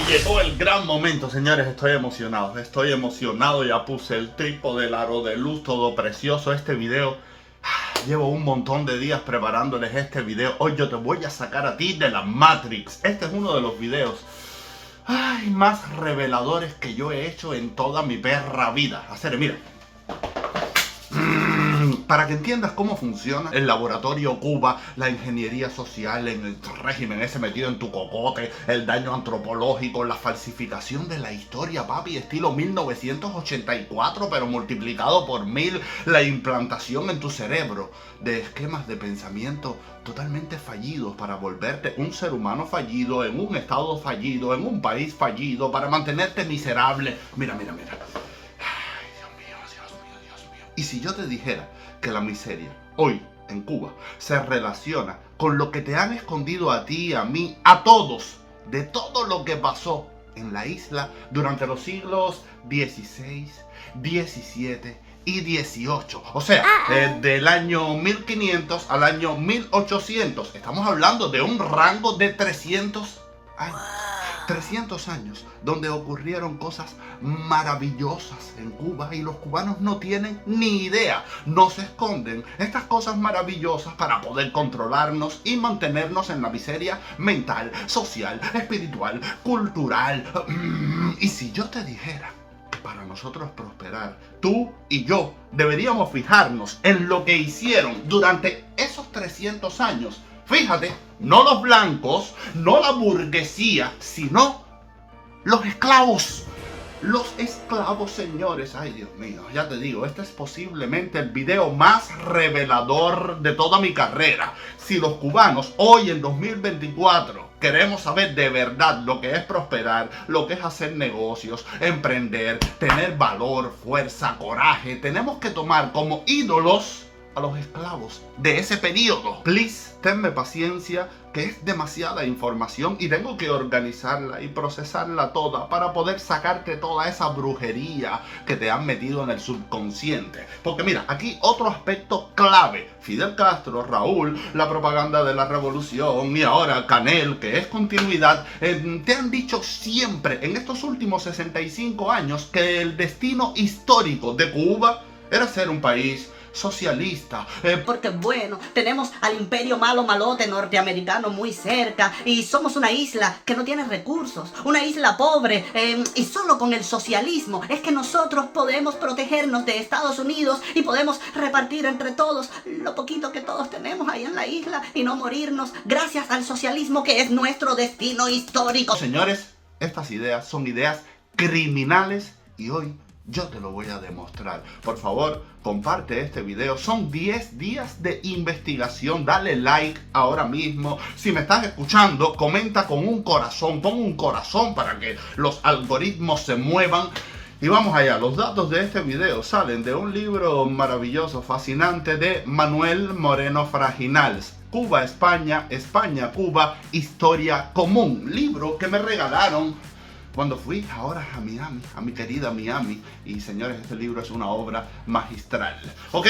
Llegó el gran momento, señores. Estoy emocionado. Ya puse el trípode, el aro de luz, todo precioso. Este video, llevo un montón de días preparándoles este video. Hoy yo te voy a sacar a ti de la Matrix. Este es uno de los videos más reveladores que yo he hecho en toda mi perra vida. Hacer, mira. Para que entiendas cómo funciona el laboratorio Cuba, la ingeniería social en el régimen ese metido en tu cocote, el daño antropológico, la falsificación de la historia, papi, estilo 1984, pero multiplicado por 1000, la implantación en tu cerebro de esquemas de pensamiento totalmente fallidos para volverte un ser humano fallido, en un estado fallido, en un país fallido, para mantenerte miserable. Mira. Y si yo te dijera que la miseria hoy en Cuba se relaciona con lo que te han escondido a ti, a mí, a todos, de todo lo que pasó en la isla durante los siglos XVI, XVII y XVIII. O sea, del año 1500 al año 1800. Estamos hablando de un rango de 300 años. 300 años donde ocurrieron cosas maravillosas en Cuba y los cubanos no tienen ni idea. Nos esconden estas cosas maravillosas para poder controlarnos y mantenernos en la miseria mental, social, espiritual, cultural. Y si yo te dijera que para nosotros prosperar, tú y yo deberíamos fijarnos en lo que hicieron durante esos 300 años. Fíjate, no los blancos, no la burguesía, sino los esclavos. Los esclavos, señores. Ay, Dios mío, ya te digo, este es posiblemente el video más revelador de toda mi carrera. Si los cubanos hoy en 2024 queremos saber de verdad lo que es prosperar, lo que es hacer negocios, emprender, tener valor, fuerza, coraje, tenemos que tomar como ídolos a los esclavos de ese periodo. Please, tenme paciencia, que es demasiada información y tengo que organizarla y procesarla toda para poder sacarte toda esa brujería que te han metido en el subconsciente. Porque mira, aquí otro aspecto clave. Fidel Castro, Raúl, la propaganda de la revolución y ahora Canel, que es continuidad, te han dicho siempre en estos últimos 65 años que el destino histórico de Cuba era ser un país socialista. Porque bueno, tenemos al imperio malote norteamericano muy cerca y somos una isla que no tiene recursos, una isla pobre, y solo con el socialismo es que nosotros podemos protegernos de Estados Unidos y podemos repartir entre todos lo poquito que todos tenemos ahí en la isla y no morirnos gracias al socialismo que es nuestro destino histórico. Señores, estas ideas son ideas criminales y hoy yo te lo voy a demostrar. Por favor, comparte este video. Son 10 días de investigación. Dale like ahora mismo. Si me estás escuchando, comenta con un corazón. Pon un corazón para que los algoritmos se muevan. Y vamos allá. Los datos de este video salen de un libro maravilloso, fascinante de Manuel Moreno Fraginals. Cuba, España, España, Cuba, Historia Común. Libro que me regalaron cuando fui ahora a Miami, a mi querida Miami. Y señores, este libro es una obra magistral. Ok,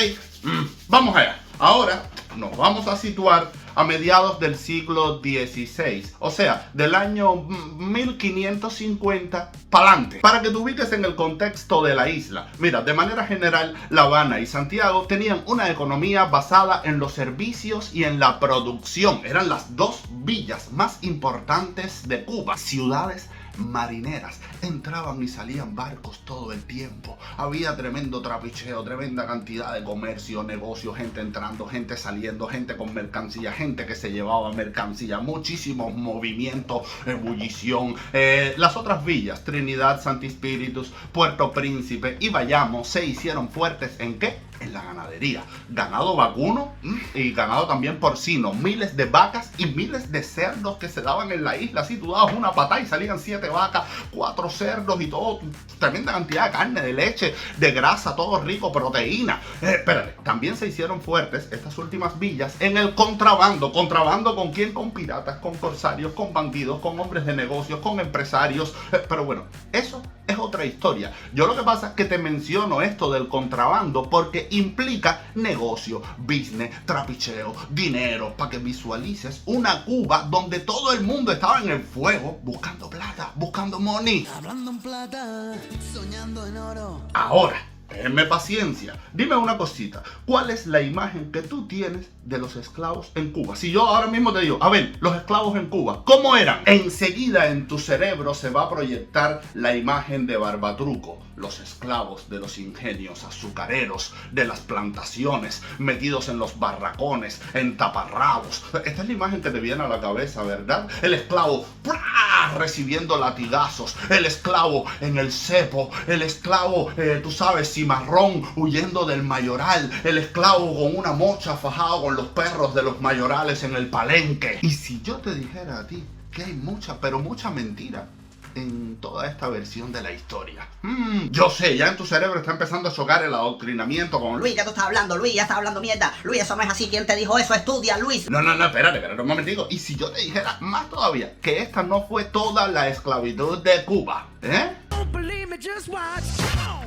vamos allá. Ahora nos vamos a situar a mediados del siglo XVI. O sea, del año 1550 para adelante. Para que te ubiques en el contexto de la isla. Mira, de manera general, La Habana y Santiago tenían una economía basada en los servicios y en la producción. Eran las dos villas más importantes de Cuba. Ciudades marineras, entraban y salían barcos todo el tiempo, había tremendo trapicheo, tremenda cantidad de comercio, negocio, gente entrando, gente saliendo, gente con mercancía, gente que se llevaba mercancía, muchísimos movimientos, ebullición. Las otras villas, Trinidad, Santi Spíritus, Puerto Príncipe y Bayamo, se hicieron fuertes ¿en qué? En la ganadería, ganado vacuno y ganado también porcino, miles de vacas y miles de cerdos que se daban en la isla. Así tú dabas una patada y salían 7 vacas, 4 cerdos y todo, tremenda cantidad de carne, de leche, de grasa, todo rico, proteína. Espérate, también se hicieron fuertes estas últimas villas en el contrabando. ¿Contrabando con quién? Con piratas, con corsarios, con bandidos, con hombres de negocios, con empresarios. Pero bueno, eso es es otra historia. Yo lo que pasa es que te menciono esto del contrabando porque implica negocio, business, trapicheo, dinero, para que visualices una Cuba donde todo el mundo estaba en el fuego buscando plata, buscando money. Hablando en plata, soñando en oro. Ahora, tenme paciencia. Dime una cosita. ¿Cuál es la imagen que tú tienes de los esclavos en Cuba? Si yo ahora mismo te digo, a ver, los esclavos en Cuba, ¿cómo eran? Enseguida en tu cerebro se va a proyectar la imagen de Barbatruco. Los esclavos de los ingenios azucareros, de las plantaciones, metidos en los barracones, en taparrabos. Esta es la imagen que te viene a la cabeza, ¿verdad? El esclavo ¡prá! Recibiendo latigazos, el esclavo en el cepo, el esclavo, tú sabes, cimarrón, huyendo del mayoral, el esclavo con una mocha fajado con los perros de los mayorales en el palenque. Y si yo te dijera a ti que hay mucha, pero mucha mentira en toda esta versión de la historia. Yo sé, ya en tu cerebro está empezando a chocar el adoctrinamiento con... Luis, ¿qué tú estás hablando? Luis, ya estás hablando mierda. Luis, eso no es así. ¿Quién te dijo eso? Estudia, Luis. No, espérate un momentico. Y si yo te dijera más todavía que esta no fue toda la esclavitud de Cuba, ¿eh?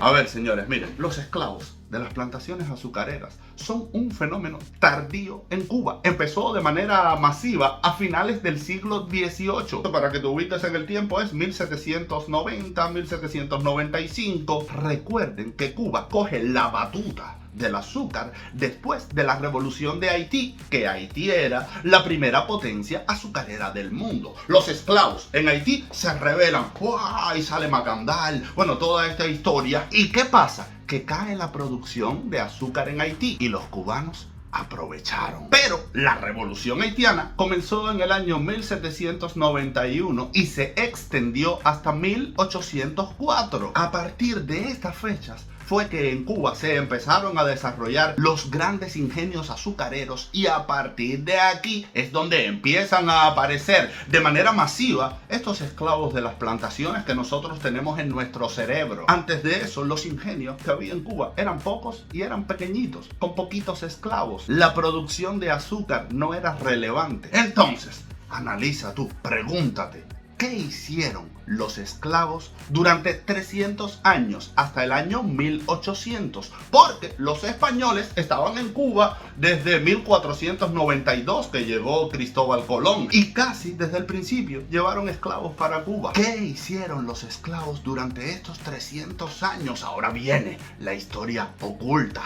A ver, señores, miren, los esclavos de las plantaciones azucareras son un fenómeno tardío en Cuba. Empezó de manera masiva a finales del siglo XVIII. Para que te ubiques en el tiempo es 1790, 1795. Recuerden que Cuba coge la batuta del azúcar después de la revolución de Haití, que Haití era la primera potencia azucarera del mundo. Los esclavos en Haití se rebelan, ¡buah! Y sale Macandal, bueno, toda esta historia. ¿Y qué pasa? Que cae la producción de azúcar en Haití y los cubanos aprovecharon. Pero la revolución haitiana comenzó en el año 1791 y se extendió hasta 1804. A partir de estas fechas fue que en Cuba se empezaron a desarrollar los grandes ingenios azucareros y a partir de aquí es donde empiezan a aparecer de manera masiva estos esclavos de las plantaciones que nosotros tenemos en nuestro cerebro. Antes de eso, los ingenios que había en Cuba eran pocos y eran pequeñitos, con poquitos esclavos. La producción de azúcar no era relevante. Entonces, analiza tú, pregúntate, ¿qué hicieron los esclavos durante 300 años hasta el año 1800? Porque los españoles estaban en Cuba desde 1492 que llegó Cristóbal Colón y casi desde el principio llevaron esclavos para Cuba. ¿Qué hicieron los esclavos durante estos 300 años? Ahora viene la historia oculta.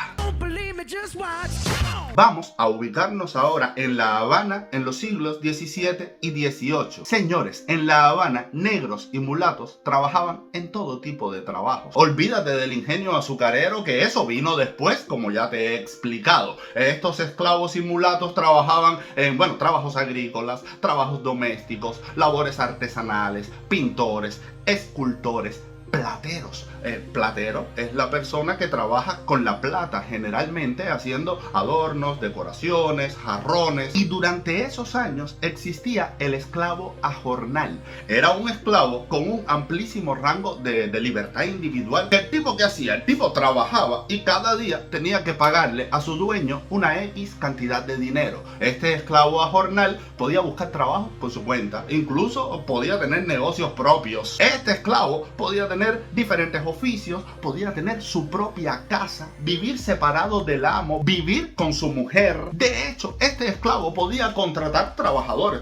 Vamos a ubicarnos ahora en La Habana en los siglos XVII y XVIII. Señores, en La Habana, negros y mulatos trabajaban en todo tipo de trabajos. Olvídate del ingenio azucarero, que eso vino después, como ya te he explicado. Estos esclavos y mulatos trabajaban en, bueno, trabajos agrícolas, trabajos domésticos, labores artesanales, pintores, escultores, plateros. Platero es la persona que trabaja con la plata, generalmente haciendo adornos, decoraciones, jarrones. Y durante esos años existía el esclavo a jornal. Era un esclavo con un amplísimo rango de libertad individual. ¿Qué tipo que hacía? El tipo trabajaba y cada día tenía que pagarle a su dueño una X cantidad de dinero. Este esclavo a jornal podía buscar trabajo por su cuenta, incluso podía tener negocios propios. Este esclavo podía tener diferentes oficios, podía tener su propia casa, vivir separado del amo, vivir con su mujer. De hecho, este esclavo podía contratar trabajadores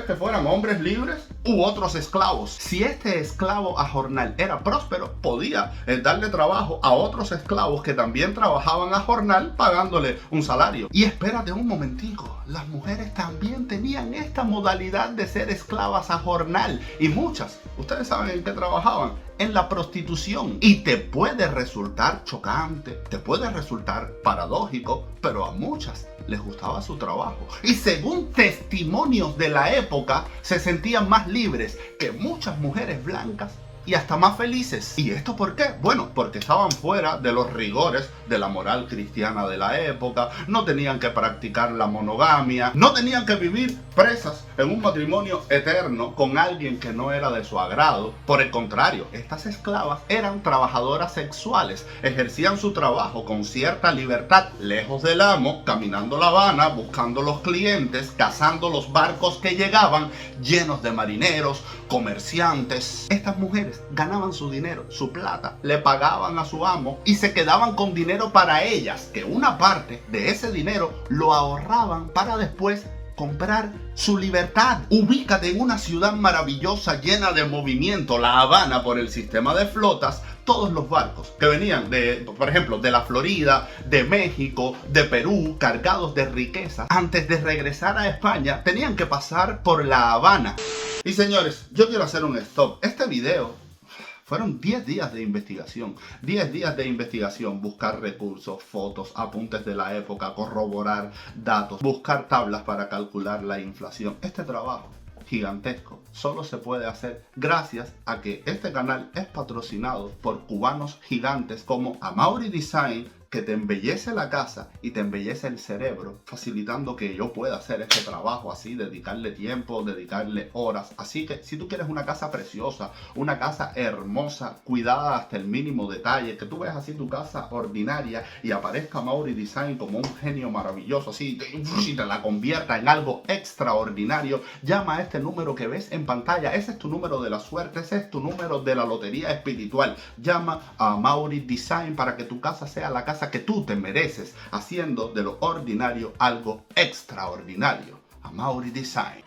que fueran hombres libres u otros esclavos. Si este esclavo a jornal era próspero, podía darle trabajo a otros esclavos que también trabajaban a jornal pagándole un salario. Y espérate un momentico, las mujeres también tenían esta modalidad de ser esclavas a jornal y muchas, ustedes saben en qué trabajaban, en la prostitución. Y te puede resultar chocante, te puede resultar paradójico, pero a muchas les gustaba su trabajo. Y según testimonios de la época, se sentían más libres que muchas mujeres blancas y hasta más felices. ¿Y esto por qué? Bueno, porque estaban fuera de los rigores de la moral cristiana de la época, no tenían que practicar la monogamia, no tenían que vivir presas en un matrimonio eterno con alguien que no era de su agrado. Por el contrario, estas esclavas eran trabajadoras sexuales, ejercían su trabajo con cierta libertad, lejos del amo, caminando La Habana, buscando los clientes, cazando los barcos que llegaban llenos de marineros, comerciantes. Estas mujeres ganaban su dinero, su plata, le pagaban a su amo y se quedaban con dinero para ellas, que una parte de ese dinero lo ahorraban para después comprar su libertad. Ubícate en una ciudad maravillosa llena de movimiento, La Habana, por el sistema de flotas. Todos los barcos que venían por ejemplo, de la Florida, de México, de Perú, cargados de riquezas, antes de regresar a España, tenían que pasar por La Habana. Y señores, yo quiero hacer un stop. Este video fueron 10 días de investigación. 10 días de investigación, buscar recursos, fotos, apuntes de la época, corroborar datos, buscar tablas para calcular la inflación. Este trabajo gigantesco solo se puede hacer gracias a que este canal es patrocinado por cubanos gigantes como Amaury Design, que te embellece la casa y te embellece el cerebro, facilitando que yo pueda hacer este trabajo así, dedicarle tiempo, dedicarle horas. Así que si tú quieres una casa preciosa, una casa hermosa, cuidada hasta el mínimo detalle, que tú veas así tu casa ordinaria y aparezca Amaury Design como un genio maravilloso, así, y te la convierta en algo extraordinario, llama a este número que ves en pantalla. Ese es tu número de la suerte, ese es tu número de la lotería espiritual. Llama a Amaury Design para que tu casa sea la casa que tú te mereces, haciendo de lo ordinario algo extraordinario. Amaury Design.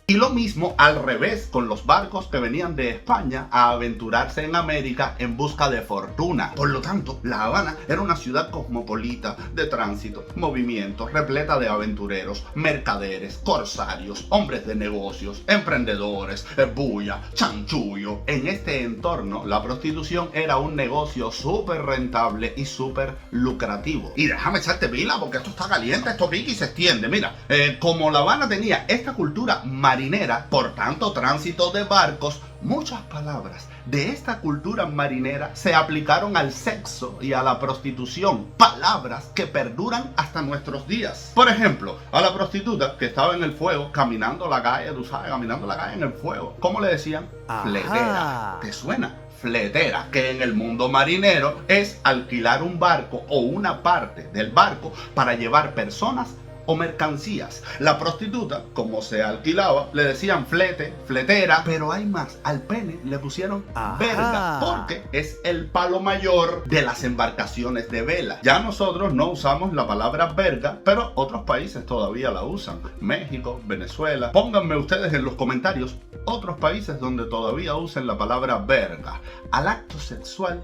Y lo mismo al revés con los barcos que venían de España a aventurarse en América en busca de fortuna. Por lo tanto, La Habana era una ciudad cosmopolita, de tránsito, movimiento, repleta de aventureros, mercaderes, corsarios, hombres de negocios, emprendedores, bulla, chanchullo. En este entorno, la prostitución era un negocio súper rentable y súper lucrativo. Y déjame echarte pila porque esto está caliente, esto pica y se extiende. Mira, como La Habana tenía esta cultura marinera, por tanto tránsito de barcos, muchas palabras de esta cultura marinera se aplicaron al sexo y a la prostitución, palabras que perduran hasta nuestros días. Por ejemplo, a la prostituta que estaba en el fuego, caminando la calle, tú sabes, caminando la calle en el fuego, ¿cómo le decían? Ajá. Fletera. ¿Te suena? Fletera, que en el mundo marinero es alquilar un barco o una parte del barco para llevar personas o mercancías. La prostituta, como se alquilaba, le decían flete, fletera, pero hay más, al pene le pusieron verga, porque es el palo mayor de las embarcaciones de vela. Ya nosotros no usamos la palabra verga, pero otros países todavía la usan. México, Venezuela. Pónganme ustedes en los comentarios otros países donde todavía usen la palabra verga. Al acto sexual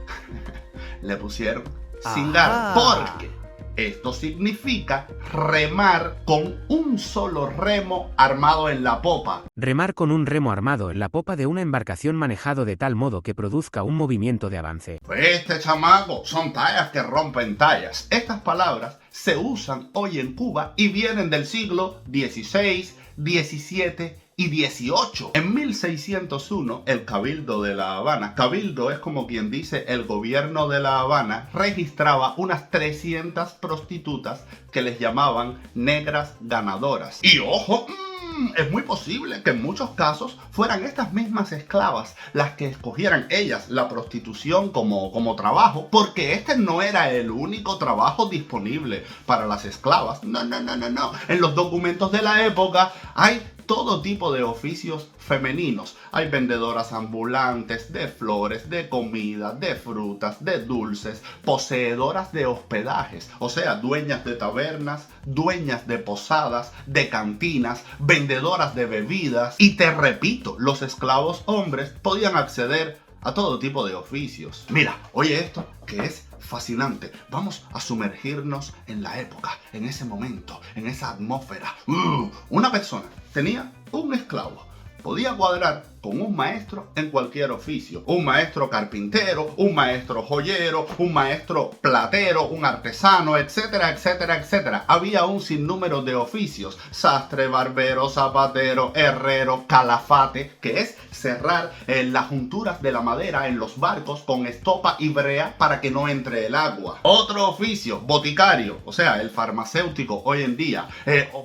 le pusieron cingar, porque esto significa remar con un solo remo armado en la popa. Remar con un remo armado en la popa de una embarcación manejado de tal modo que produzca un movimiento de avance. Este chamaco, son tallas que rompen tallas. Estas palabras se usan hoy en Cuba y vienen del siglo XVI, XVII y 18. En 1601, el Cabildo de La Habana, Cabildo es como quien dice el gobierno de La Habana, registraba unas 300 prostitutas que les llamaban negras ganadoras. Y ojo, es muy posible que en muchos casos fueran estas mismas esclavas las que escogieran ellas la prostitución como trabajo, porque este no era el único trabajo disponible para las esclavas. No. En los documentos de la época hay todo tipo de oficios femeninos. Hay vendedoras ambulantes de flores, de comida, de frutas, de dulces, poseedoras de hospedajes, o sea, dueñas de tabernas, dueñas de posadas, de cantinas, vendedoras de bebidas. Y te repito, los esclavos hombres podían acceder a todo tipo de oficios. Mira, oye esto, que es fascinante. Vamos a sumergirnos en la época, en ese momento, en esa atmósfera. Una persona tenía un esclavo. podía cuadrar con un maestro en cualquier oficio. Un maestro carpintero, un maestro joyero, un maestro platero, un artesano, etcétera, etcétera, etcétera. Había un sinnúmero de oficios: sastre, barbero, zapatero, herrero, calafate, que es cerrar las junturas de la madera en los barcos con estopa y brea para que no entre el agua. Otro oficio: boticario, o sea, el farmacéutico hoy en día.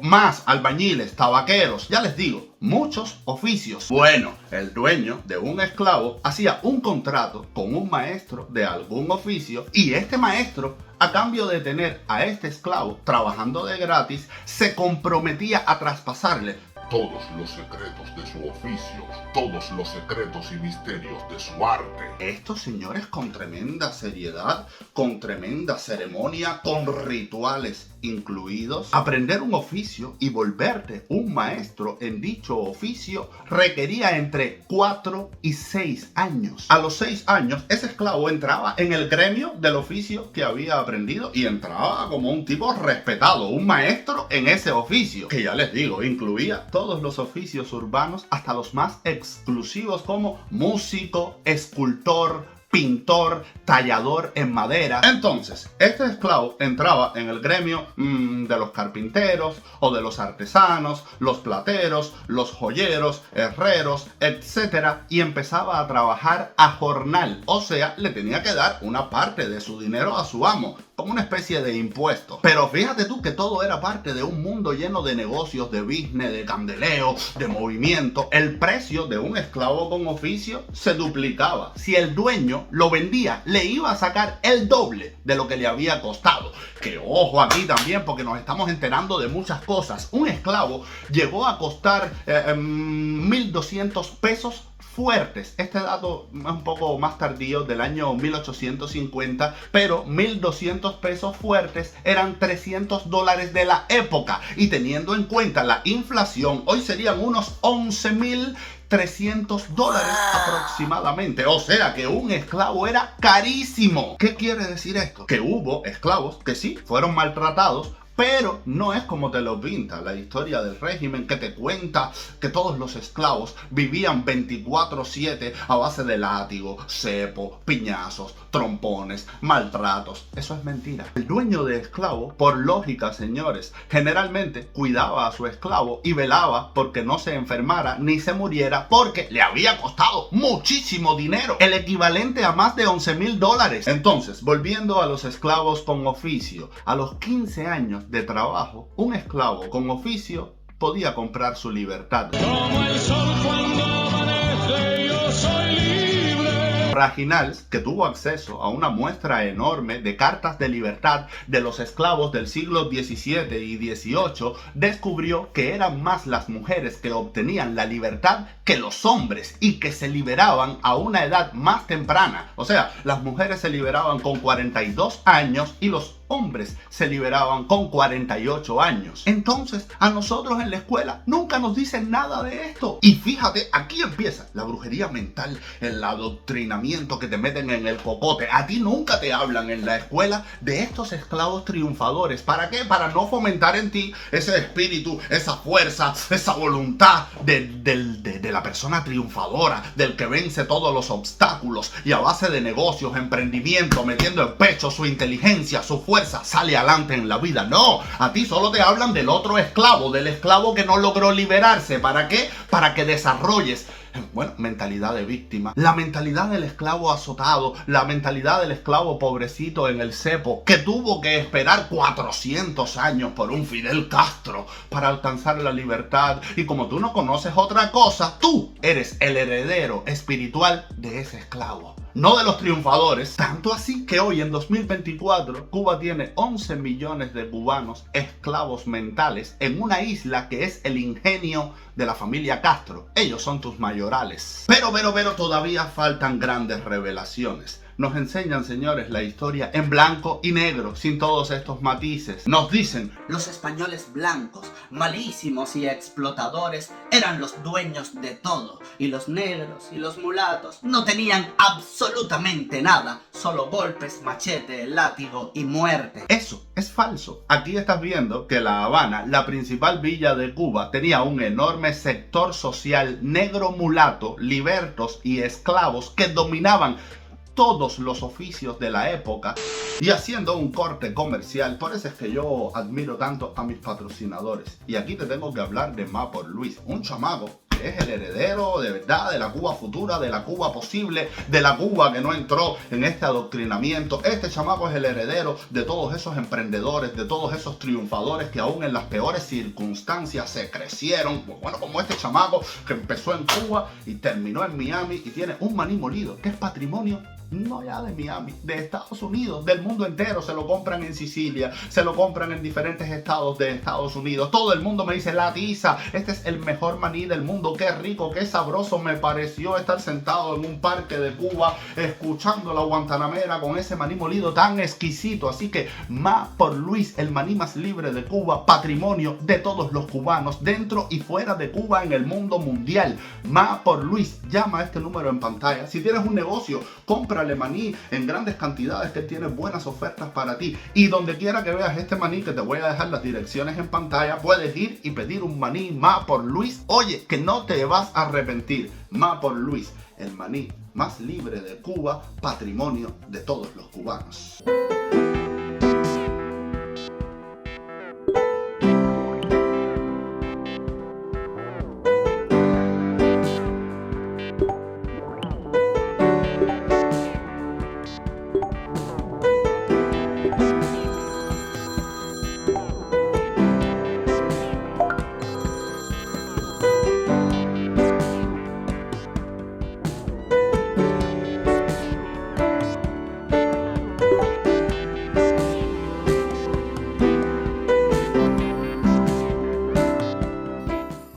Más albañiles, tabaqueros, ya les digo, muchos oficios. Bueno, el dueño de un esclavo hacía un contrato con un maestro de algún oficio, y este maestro, a cambio de tener a este esclavo trabajando de gratis, se comprometía a traspasarle todos los secretos de su oficio, todos los secretos y misterios de su arte. Estos señores, con tremenda seriedad, con tremenda ceremonia, con rituales incluidos, aprender un oficio y volverte un maestro en dicho oficio requería entre 4 y 6 años. A los 6 años, ese esclavo entraba en el gremio del oficio que había aprendido y entraba como un tipo respetado, un maestro en ese oficio, que ya les digo, incluía todos los oficios urbanos, hasta los más exclusivos como músico, escultor, pintor, tallador en madera. Entonces, este esclavo entraba en el gremio de los carpinteros o de los artesanos, los plateros, los joyeros, herreros, etc. Y empezaba a trabajar a jornal. O sea, le tenía que dar una parte de su dinero a su amo, como una especie de impuesto. Pero fíjate tú que todo era parte de un mundo lleno de negocios, de business, de candeleo, de movimiento. El precio de un esclavo con oficio se duplicaba. Si el dueño lo vendía, le iba a sacar el doble de lo que le había costado. Que ojo aquí también, porque nos estamos enterando de muchas cosas. Un esclavo llegó a costar 1.200 pesos fuertes. Este dato es un poco más tardío, del año 1850, pero 1.200 pesos fuertes eran $300 de la época, y teniendo en cuenta la inflación, hoy serían unos 11.300 dólares aproximadamente. O sea que un esclavo era carísimo. ¿Qué quiere decir esto? Que hubo esclavos que sí fueron maltratados, pero no es como te lo pinta la historia del régimen, que te cuenta que todos los esclavos vivían 24/7 a base de látigo, cepo, piñazos, trompones, maltratos. Eso es mentira. El dueño de esclavo, por lógica, señores, generalmente cuidaba a su esclavo y velaba porque no se enfermara ni se muriera, porque le había costado muchísimo dinero, el equivalente a más de 11.000 dólares. Entonces, volviendo a los esclavos con oficio, a los 15 años de trabajo, un esclavo con oficio podía comprar su libertad. Como el sol cuando amanece, yo soy libre. Raginals, que tuvo acceso a una muestra enorme de cartas de libertad de los esclavos del siglo XVII y XVIII, descubrió que eran más las mujeres que obtenían la libertad que los hombres, y que se liberaban a una edad más temprana. O sea, las mujeres se liberaban con 42 años y los hombres se liberaban con 48 años. Entonces, a nosotros en la escuela nunca nos dicen nada de esto. Y fíjate, aquí empieza la brujería mental, el adoctrinamiento que te meten en el cocote. A ti nunca te hablan en la escuela de estos esclavos triunfadores. ¿Para qué? Para no fomentar en ti ese espíritu, esa fuerza, esa voluntad de la persona triunfadora, del que vence todos los obstáculos y a base de negocios, emprendimiento, metiendo en pecho su inteligencia, su fuerza, sale adelante en la vida. No, a ti solo te hablan del otro esclavo, del esclavo que no logró liberarse. ¿Para qué? Para que desarrolles, bueno, mentalidad de víctima, la mentalidad del esclavo azotado, la mentalidad del esclavo pobrecito en el cepo, que tuvo que esperar 400 años por un Fidel Castro para alcanzar la libertad. Y como tú no conoces otra cosa, tú eres el heredero espiritual de ese esclavo, no de los triunfadores. Tanto así que hoy, en 2024, Cuba tiene 11 millones de cubanos esclavos mentales en una isla que es el ingenio de la familia Castro. Ellos son tus mayorales. Pero todavía faltan grandes revelaciones. nos enseñan, señores, la historia en blanco y negro, sin todos estos matices. Nos dicen: los españoles blancos, malísimos y explotadores, eran los dueños de todo, y los negros y los mulatos no tenían absolutamente nada, solo golpes, machete, látigo y muerte. Eso es falso. Aquí estás viendo que La Habana, la principal villa de Cuba, tenía un enorme sector social negro mulato, libertos y esclavos que dominaban todos los oficios de la época. Y haciendo un corte comercial, por eso es que yo admiro tanto a mis patrocinadores. Y aquí te tengo que hablar de Ma por Luis, un chamaco que es el heredero de verdad de la Cuba futura, de la Cuba posible, de la Cuba que no entró en este adoctrinamiento. Este chamaco es el heredero de todos esos emprendedores, de todos esos triunfadores que aún en las peores circunstancias se crecieron. Bueno, como este chamaco que empezó en Cuba y terminó en Miami y tiene un maní molido que es patrimonio no ya de Miami, de Estados Unidos, del mundo entero. Se lo compran en Sicilia, se lo compran en diferentes estados de Estados Unidos. Todo el mundo me dice: la tiza, este es el mejor maní del mundo, qué rico, qué sabroso me pareció estar sentado en un parque de Cuba escuchando la guantanamera con ese maní molido tan exquisito. Así que Ma por Luis, el maní más libre de Cuba, patrimonio de todos los cubanos dentro y fuera de Cuba en el mundo mundial. Ma por Luis, llama a este número en pantalla. Si tienes un negocio, compra maní en grandes cantidades, que tiene buenas ofertas para ti. Y donde quiera que veas este maní, que te voy a dejar las direcciones en pantalla, puedes ir y pedir un maní Ma por Luis. Oye, que no te vas a arrepentir. Ma por Luis, el maní más libre de Cuba, patrimonio de todos los cubanos.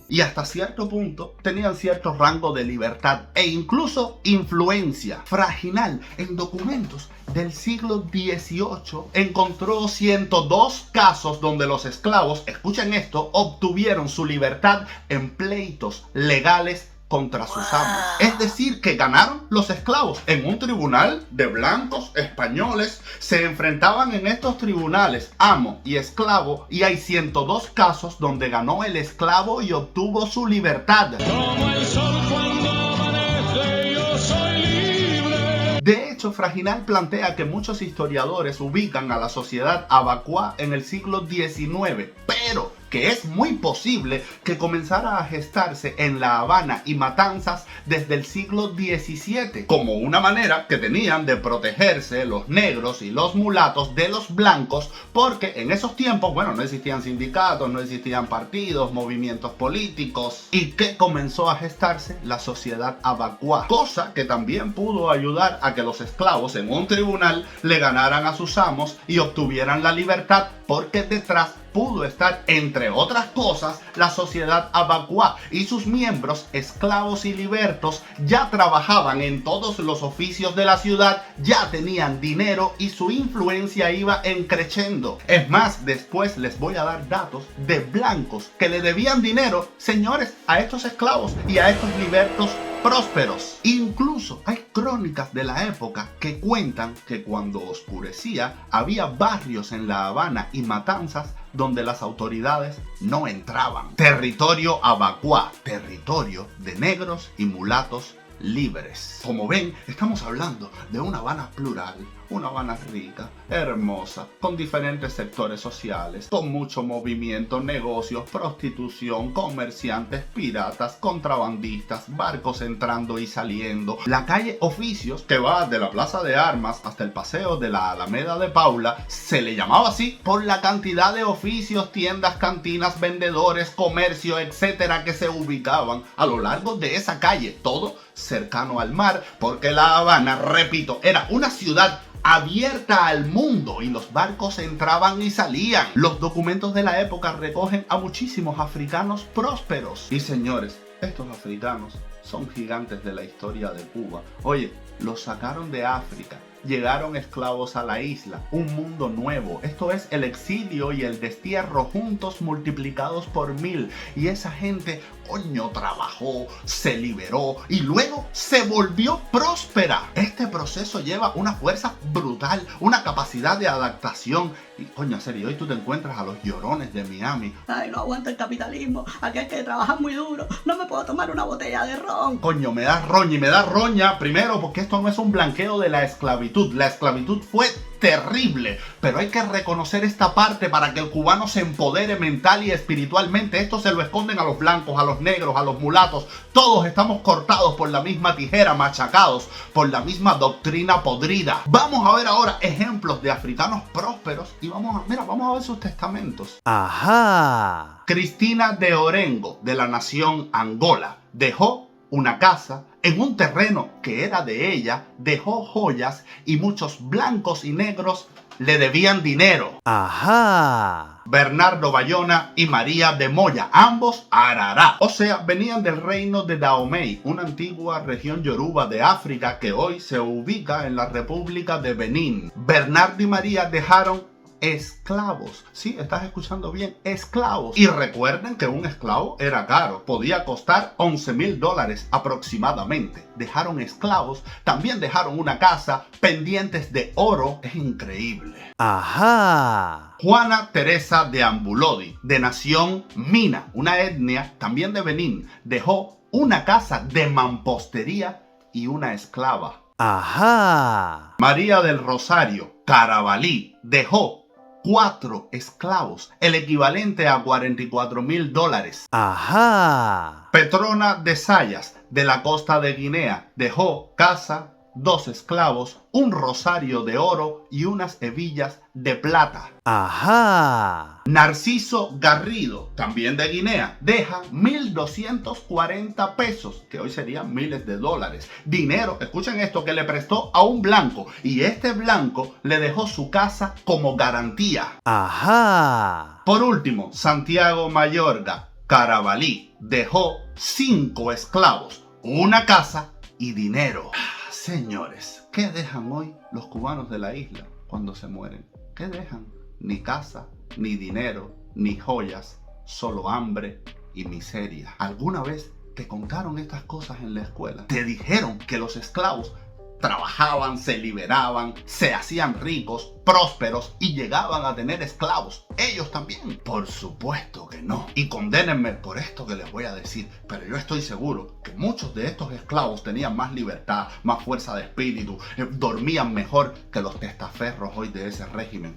Y hasta cierto punto tenían cierto rango de libertad e incluso influencia. Fraginal, en documentos del siglo XVIII, encontró 102 casos donde los esclavos, escuchen esto, obtuvieron su libertad en pleitos legales contra sus amos. Es decir, que ganaron los esclavos en un tribunal de blancos españoles. Se enfrentaban en estos tribunales amo y esclavo, y hay 102 casos donde ganó el esclavo y obtuvo su libertad. Como el sol cuando amanece, yo soy libre. De hecho, Fraginal plantea que muchos historiadores ubican a la sociedad abacuá en el siglo XIX, pero que es muy posible que comenzara a gestarse en La Habana y Matanzas desde el siglo XVII, como una manera que tenían de protegerse los negros y los mulatos de los blancos, porque en esos tiempos, bueno, no existían sindicatos, no existían partidos, movimientos políticos, y que comenzó a gestarse la sociedad abacuá, cosa que también pudo ayudar a que los esclavos en un tribunal le ganaran a sus amos y obtuvieran la libertad, porque detrás pudo estar, entre otras cosas, la sociedad abacuá y sus miembros, esclavos y libertos, ya trabajaban en todos los oficios de la ciudad, ya tenían dinero y su influencia iba creciendo. Es más, después les voy a dar datos de blancos que le debían dinero, señores, a estos esclavos y a estos libertos prósperos. Incluso hay crónicas de la época que cuentan que cuando oscurecía había barrios en La Habana y Matanzas donde las autoridades no entraban. Territorio abacuá, territorio de negros y mulatos libres. Como ven, estamos hablando de una Habana plural, una Habana rica, hermosa, con diferentes sectores sociales, con mucho movimiento, negocios, prostitución, comerciantes, piratas, contrabandistas, barcos entrando y saliendo. La calle Oficios, que va de la Plaza de Armas hasta el paseo de la Alameda de Paula, se le llamaba así por la cantidad de oficios, tiendas, cantinas, vendedores, comercio, etcétera, que se ubicaban a lo largo de esa calle, todo cercano al mar, porque La Habana, repito, era una ciudad abierta al mundo y los barcos entraban y salían. Los documentos de la época recogen a muchísimos africanos prósperos. Y señores, estos africanos son gigantes de la historia de Cuba. Oye, los sacaron de África. Llegaron esclavos a la isla, un mundo nuevo. Esto es el exilio y el destierro juntos multiplicados por 1000. Y esa gente, coño, trabajó, se liberó y luego se volvió próspera. Este proceso lleva una fuerza brutal, una capacidad de adaptación. Y coño, en serio, hoy tú te encuentras a los llorones de Miami. Ay, no aguanto el capitalismo. Aquí hay que trabajar muy duro. No me puedo tomar una botella de ron. Coño, me da roña y me da roña. Primero, porque esto no es un blanqueo de la esclavitud. La esclavitud fue terrible, pero hay que reconocer esta parte para que el cubano se empodere mental y espiritualmente. Esto se lo esconden a los blancos, a los negros, a los mulatos. Todos estamos cortados por la misma tijera, machacados por la misma doctrina podrida. Vamos a ver ahora ejemplos de africanos prósperos y vamos a ver sus testamentos. Ajá. Cristina de Orengo, de la nación Angola, dejó una casa en un terreno que era de ella, dejó joyas y muchos blancos y negros le debían dinero. Ajá. Bernardo Bayona y María de Moya, ambos Arará. O sea, venían del reino de Dahomey, una antigua región yoruba de África que hoy se ubica en la República de Benín. Bernardo y María dejaron esclavos. Sí, estás escuchando bien, esclavos. Y recuerden que un esclavo era caro, podía costar $11,000 aproximadamente. Dejaron esclavos, también dejaron una casa, pendientes de oro. Es increíble. Ajá. Juana Teresa de Ambulodi, de nación Mina, una etnia también de Benín, dejó una casa de mampostería y una esclava. Ajá. María del Rosario Carabalí dejó 4 esclavos, el equivalente a $44,000. Ajá. Petrona de Sayas, de la costa de Guinea, dejó casa, 2 esclavos, un rosario de oro y unas hebillas de plata. Ajá. Narciso Garrido, también de Guinea, deja 1,240 pesos, que hoy serían miles de dólares. Dinero, escuchen esto, que le prestó a un blanco y este blanco le dejó su casa como garantía. Ajá. Por último, Santiago Mayorga Carabalí dejó 5 esclavos, una casa y dinero. Señores, ¿qué dejan hoy los cubanos de la isla cuando se mueren? ¿Qué dejan? Ni casa, ni dinero, ni joyas, solo hambre y miseria. ¿Alguna vez te contaron estas cosas en la escuela? Te dijeron que los esclavos trabajaban, se liberaban, se hacían ricos, prósperos y llegaban a tener esclavos. Ellos también. Por supuesto que no. Y condénenme por esto que les voy a decir, pero yo estoy seguro que muchos de estos esclavos tenían más libertad, más fuerza de espíritu, dormían mejor que los testaferros hoy de ese régimen,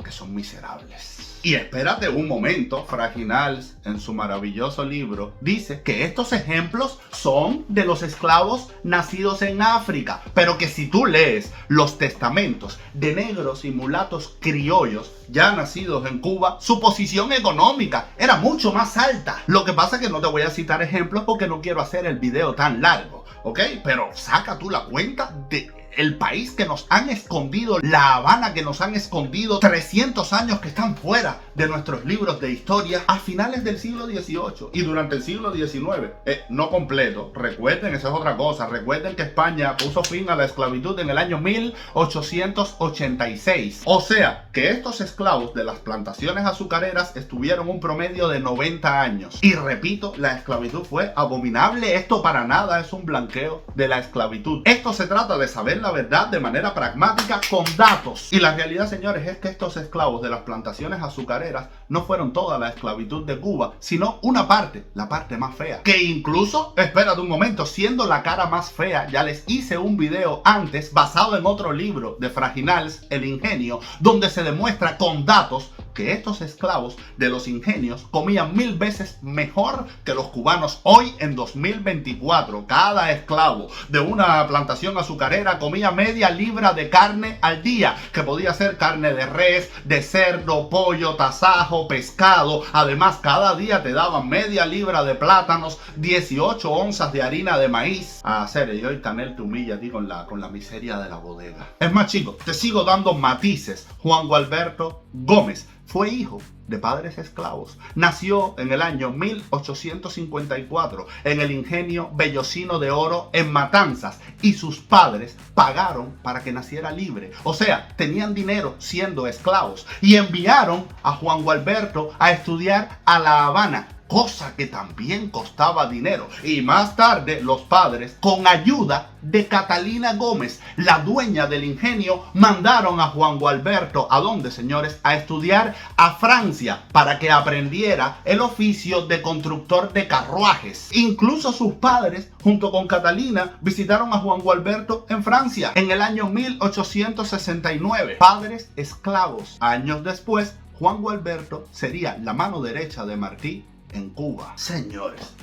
que son miserables. Y espérate un momento, Fraginals, en su maravilloso libro, dice que estos ejemplos son de los esclavos nacidos en África, pero que si tú lees los testamentos de negros y mulatos criollos ya nacidos en Cuba, su posición económica era mucho más alta. Lo que pasa es que no te voy a citar ejemplos porque no quiero hacer el video tan largo, ¿ok? Pero saca tú la cuenta de el país que nos han escondido, La Habana que nos han escondido, 300 años que están fuera de nuestros libros de historia a finales del siglo XVIII y durante el siglo XIX. No completo, recuerden, esa es otra cosa, recuerden que España puso fin a la esclavitud en el año 1886. O sea, que estos esclavos de las plantaciones azucareras estuvieron un promedio de 90 años. Y repito, la esclavitud fue abominable, esto para nada es un blanqueo de la esclavitud. Esto se trata de saber la verdad de manera pragmática con datos. Y la realidad, señores, es que estos esclavos de las plantaciones azucareras no fueron toda la esclavitud de Cuba, sino una parte, la parte más fea. Que incluso, espérate un momento, siendo la cara más fea, ya les hice un video antes basado en otro libro de Fraginals, El Ingenio, donde se demuestra con datos que estos esclavos de los ingenios comían 1000 veces mejor que los cubanos hoy en 2024. Cada esclavo de una plantación azucarera comía media libra de carne al día, que podía ser carne de res, de cerdo, pollo, tasajo, pescado. Además, cada día te daban media libra de plátanos, 18 onzas de harina de maíz. Ah, serio, y hoy Canel te humilla a ti con la miseria de la bodega. Es más, chicos, te sigo dando matices. Juan Gualberto Gómez, fue hijo de padres esclavos. Nació en el año 1854 en el ingenio Bellocino de Oro en Matanzas y sus padres pagaron para que naciera libre. O sea, tenían dinero siendo esclavos y enviaron a Juan Gualberto a estudiar a La Habana, cosa que también costaba dinero. Y más tarde los padres, con ayuda de Catalina Gómez, la dueña del ingenio, mandaron a Juan Gualberto, ¿a dónde, señores? A estudiar a Francia para que aprendiera el oficio de constructor de carruajes. Incluso sus padres, junto con Catalina, visitaron a Juan Gualberto en Francia en el año 1869. Padres esclavos. Años después, Juan Gualberto sería la mano derecha de Martí en Cuba. Señores,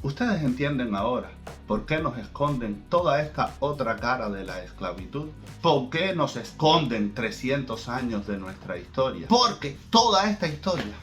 ustedes entienden ahora por qué nos esconden toda esta otra cara de la esclavitud. ¿Por qué nos esconden 300 años de nuestra historia? Porque toda esta historia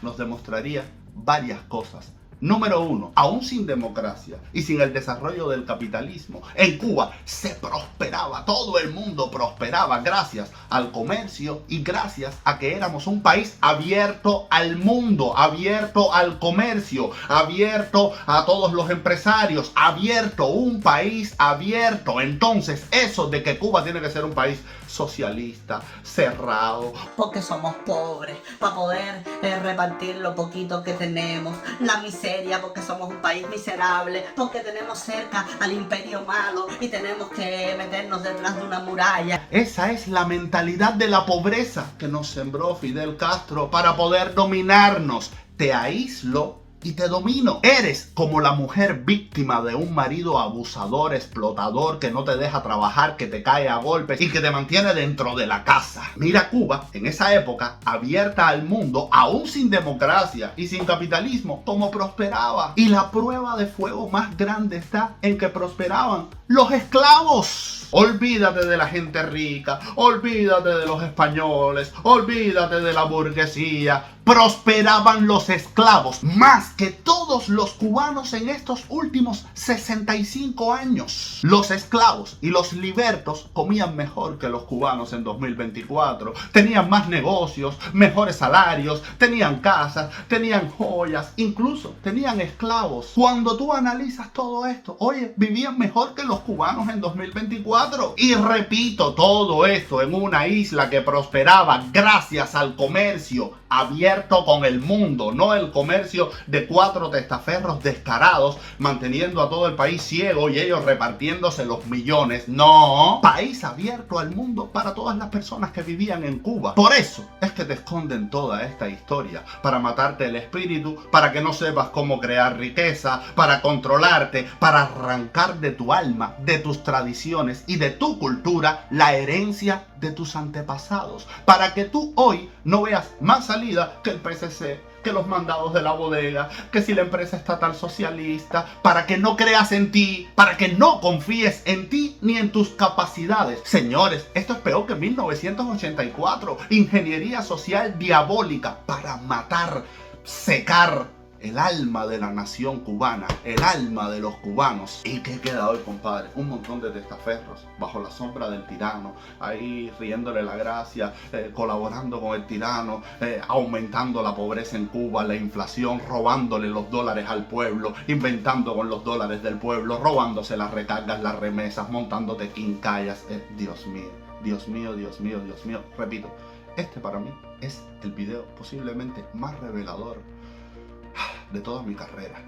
nos demostraría varias cosas. Número 1, aún sin democracia y sin el desarrollo del capitalismo, en Cuba se prosperaba, todo el mundo prosperaba gracias al comercio y gracias a que éramos un país abierto al mundo, abierto al comercio, abierto a todos los empresarios, abierto, un país abierto. Entonces, eso de que Cuba tiene que ser un país socialista, cerrado, Porque somos pobres, para poder repartir lo poquito que tenemos. La miseria, porque somos un país miserable, porque tenemos cerca al imperio malo y tenemos que meternos detrás de una muralla. esa es la mentalidad de la pobreza que nos sembró Fidel Castro para poder dominarnos. Te aíslo y te domino. Eres como la mujer víctima de un marido abusador, explotador, que no te deja trabajar, que te cae a golpes y que te mantiene dentro de la casa. Mira Cuba, en esa época, abierta al mundo, aún sin democracia y sin capitalismo, como prosperaba. Y la prueba de fuego más grande está en que prosperaban los esclavos. Olvídate de la gente rica, olvídate de los españoles, olvídate de la burguesía. Prosperaban los esclavos más que todos los cubanos en estos últimos 65 años. Los esclavos y los libertos comían mejor que los cubanos en 2024. Tenían más negocios, mejores salarios, tenían casas, tenían joyas, incluso tenían esclavos. Cuando tú analizas todo esto, oye, vivían mejor que los cubanos en 2024. Y repito, todo esto en una isla que prosperaba gracias al comercio abierto con el mundo, no el comercio de 4 testaferros descarados manteniendo a todo el país ciego y ellos repartiéndose los millones. No, país abierto al mundo para todas las personas que vivían en Cuba. Por eso es que te esconden toda esta historia, para matarte el espíritu, para que no sepas cómo crear riqueza, para controlarte, para arrancar de tu alma, de tus tradiciones y de tu cultura la herencia de tus antepasados, para que tú hoy no veas más salida que el PSC, que los mandados de la bodega, que si la empresa estatal socialista, para que no creas en ti, para que no confíes en ti ni en tus capacidades. Señores, esto es peor que 1984, ingeniería social diabólica para matar, secar el alma de la nación cubana, el alma de los cubanos. ¿Y qué queda hoy, compadre? Un montón de testaferros bajo la sombra del tirano, ahí riéndole la gracia, colaborando con el tirano, aumentando la pobreza en Cuba, la inflación, robándole los dólares al pueblo, inventando con los dólares del pueblo, robándose las recargas, las remesas, montándote quincallas. Dios mío, Dios mío, Dios mío, Dios mío. Repito, este para mí es el video posiblemente más revelador de toda mi carrera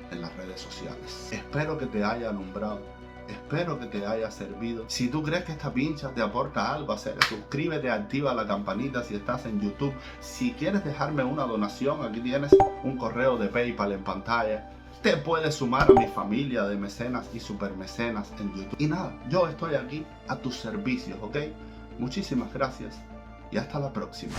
en las redes sociales. Espero que te haya alumbrado, espero que te haya servido. Si tú crees que esta pincha te aporta algo, suscríbete, activa la campanita si estás en YouTube. Si quieres dejarme una donación, aquí tienes un correo de PayPal en pantalla. Te puedes sumar a mi familia de mecenas y supermecenas en YouTube. Y nada, yo estoy aquí a tus servicios, ¿ok? Muchísimas gracias y hasta la próxima.